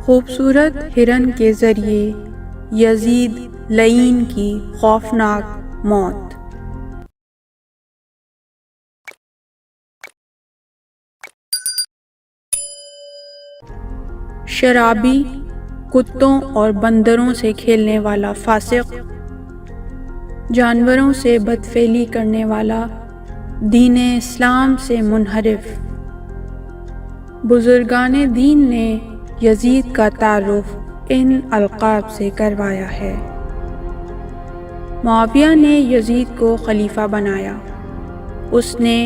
خوبصورت ہرن کے ذریعے یزید لعین کی خوفناک موت۔ شرابی، کتوں اور بندروں سے کھیلنے والا فاسق، جانوروں سے بدفعلی کرنے والا، دین اسلام سے منحرف۔ بزرگان دین نے یزید کا تعارف ان القاب سے کروایا ہے۔ معاویہ نے یزید کو خلیفہ بنایا۔ اس نے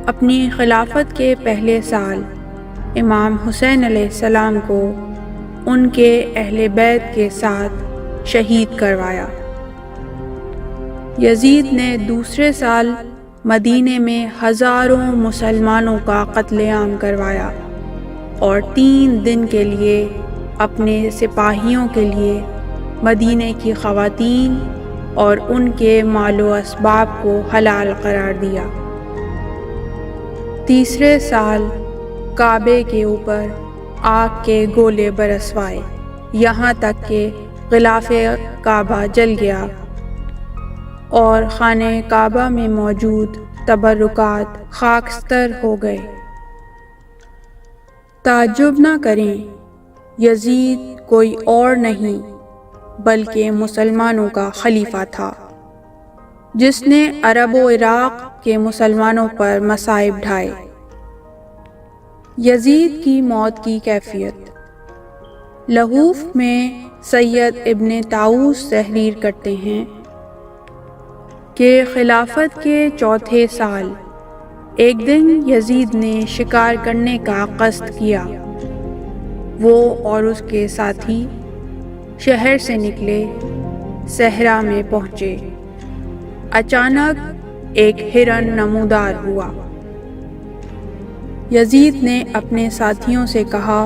اپنی خلافت کے پہلے سال امام حسین علیہ السلام کو ان کے اہل بیت کے ساتھ شہید کروایا۔ یزید نے دوسرے سال مدینے میں ہزاروں مسلمانوں کا قتل عام کروایا اور 3 دن کے لیے اپنے سپاہیوں کے لیے مدینے کی خواتین اور ان کے مال و اسباب کو حلال قرار دیا۔ تیسرے سال کعبے کے اوپر آگ کے گولے برسوائے، یہاں تک کہ غلاف کعبہ جل گیا اور خانہ کعبہ میں موجود تبرکات خاکستر ہو گئے۔ تعجب نہ کریں، یزید کوئی اور نہیں بلکہ مسلمانوں کا خلیفہ تھا، جس نے عرب و عراق کے مسلمانوں پر مصائب ڈھائے۔ یزید کی موت کی کیفیت۔ لہوف میں سید ابن طاؤس تحریر کرتے ہیں کہ خلافت کے چوتھے سال ایک دن یزید نے شکار کرنے کا قصد کیا۔ وہ اور اس کے ساتھی شہر سے نکلے، صحرا میں پہنچے۔ اچانک ایک ہرن نمودار ہوا۔ یزید نے اپنے ساتھیوں سے کہا،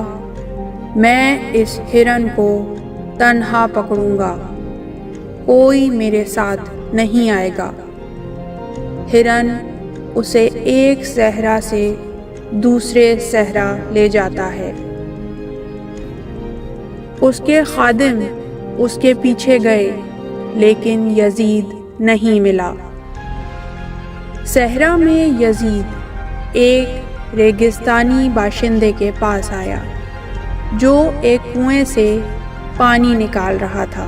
میں اس ہرن کو تنہا پکڑوں گا، کوئی میرے ساتھ نہیں آئے گا۔ ہرن اسے ایک صحرا سے دوسرے صحرا لے جاتا ہے۔ اس کے خادم اس کے پیچھے گئے لیکن یزید نہیں ملا۔ صحرا میں یزید ایک ریگستانی باشندے کے پاس آیا جو ایک کنویں سے پانی نکال رہا تھا۔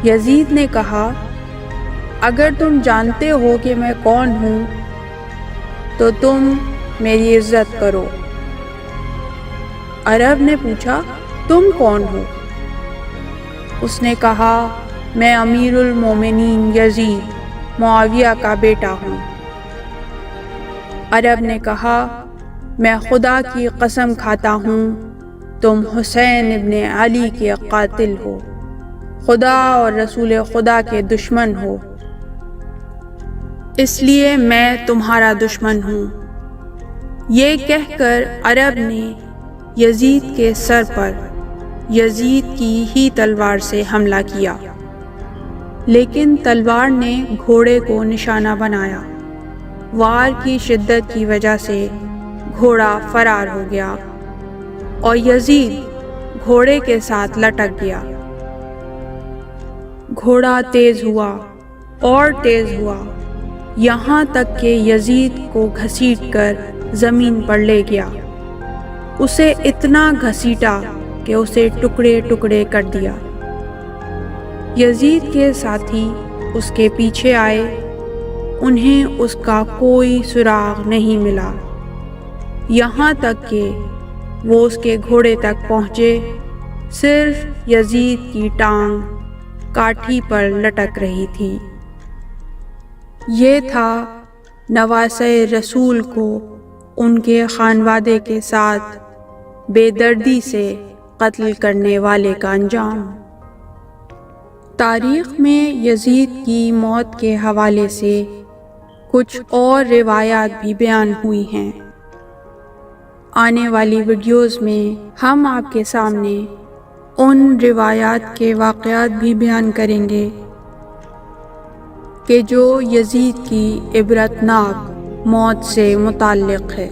یزید نے کہا، اگر تم جانتے ہو کہ میں کون ہوں تو تم میری عزت کرو۔ عرب نے پوچھا، تم کون ہو؟ اس نے کہا، میں امیر المومنین یزید معاویہ کا بیٹا ہوں۔ عرب نے کہا، میں خدا کی قسم کھاتا ہوں تم حسین ابن علی کے قاتل ہو، خدا اور رسول خدا کے دشمن ہو، اس لیے میں تمہارا دشمن ہوں۔ یہ کہہ کر عرب نے یزید کے سر پر یزید کی ہی تلوار سے حملہ کیا، لیکن تلوار نے گھوڑے کو نشانہ بنایا۔ وار کی شدت کی وجہ سے گھوڑا فرار ہو گیا اور یزید گھوڑے کے ساتھ لٹک گیا۔ گھوڑا تیز ہوا اور تیز ہوا، یہاں تک کہ یزید کو گھسیٹ کر زمین پر لے گیا۔ اسے اتنا گھسیٹا کہ اسے ٹکڑے ٹکڑے کر دیا۔ یزید کے ساتھی اس کے پیچھے آئے، انہیں اس کا کوئی سراغ نہیں ملا، یہاں تک کہ وہ اس کے گھوڑے تک پہنچے، صرف یزید کی ٹانگ کاٹھی پر لٹک رہی تھی۔ یہ تھا نواسۂ رسول کو ان کے خانوادے کے ساتھ بے دردی سے قتل کرنے والے کا انجام۔ تاریخ میں یزید کی موت کے حوالے سے کچھ اور روایات بھی بیان ہوئی ہیں۔ آنے والی ویڈیوز میں ہم آپ کے سامنے ان روایات کے واقعات بھی بیان کریں گے کہ جو یزید کی عبرتناک موت سے متعلق ہے۔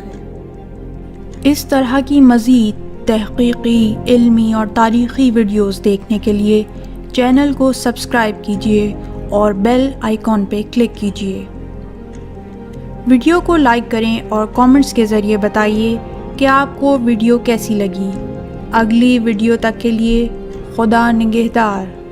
اس طرح کی مزید تحقیقی، علمی اور تاریخی ویڈیوز دیکھنے کے لیے چینل کو سبسکرائب کیجیے اور بیل آئیکن پہ کلک کیجیے۔ ویڈیو کو لائک کریں اور کامنٹس کے ذریعے بتائیے کہ آپ کو ویڈیو کیسی لگی۔ اگلی ویڈیو تک کے لیے خدا نگہدار۔